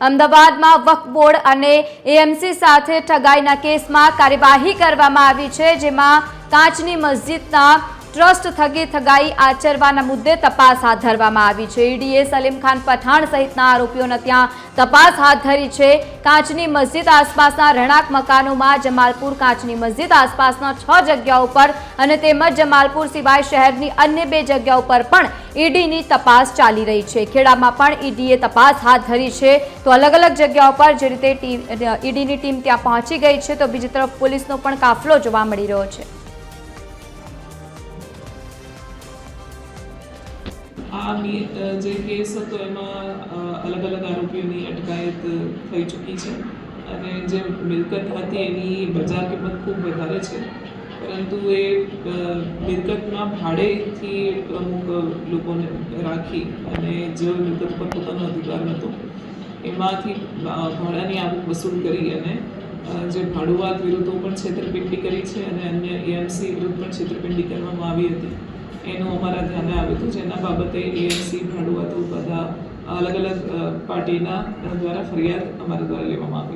અમદાવાદમાં વક્ફ બોર્ડ અને એએમસી સાથે ઠગાઈના કેસમાં કાર્યવાહી કરવામાં આવી છે, જેમાં કાચની મસ્જિદના ટ્રસ્ટ ઠગાઈ આચરવાના મુદ્દે તપાસ હાથ ધરવામાં આવી છે। ઈડીએ સલીમ ખાન પઠાણ સહિતના આરોપીઓને ત્યાં તપાસ હાથ ધરી છે। કાચની મસ્જિદ આસપાસના રહેણાંક મકાનોમાં જમાલપુર કાચની મસ્જિદ આસપાસના 6 જગ્યાઓ પર અને તેમજ જમાલપુર સિવાય શહેરની અન્ય 2 જગ્યાઓ પર પણ ઈડીની તપાસ ચાલી રહી છે। ખેડામાં પણ ઈડીએ તપાસ હાથ ધરી છે, તો અલગ અલગ જગ્યાઓ પર જે રીતે ઈડીની ટીમ ત્યાં પહોંચી ગઈ છે, તો બીજી તરફ પોલીસનો પણ કાફલો જોવા મળી રહ્યો છે। આ જે કેસ હતો એમાં અલગ અલગ આરોપીઓની અટકાયત થઈ ચૂકી છે અને જે મિલકત હતી એની બજાર કિંમત ખૂબ વધારે છે, પરંતુ એ મિલકતમાં ભાડેથી અમુક લોકોને રાખી અને જે મિલકત પર પોતાનો અધિકાર નહોતો એમાંથી ભાડાની આવક વસૂલ કરી અને જે ભાડુઆત વિરુદ્ધ પણ છેતરપિંડી કરી છે અને અન્ય એએમસી વિરુદ્ધ પણ છેતરપિંડી કરવામાં આવી હતી। એનું અમારા ધ્યાને આવ્યું હતું, જેના બાબતે એએમસી ભાડુઆતો બધા અલગ અલગ પાર્ટીના દ્વારા ફરિયાદ અમારા દ્વારા લેવામાં આવી।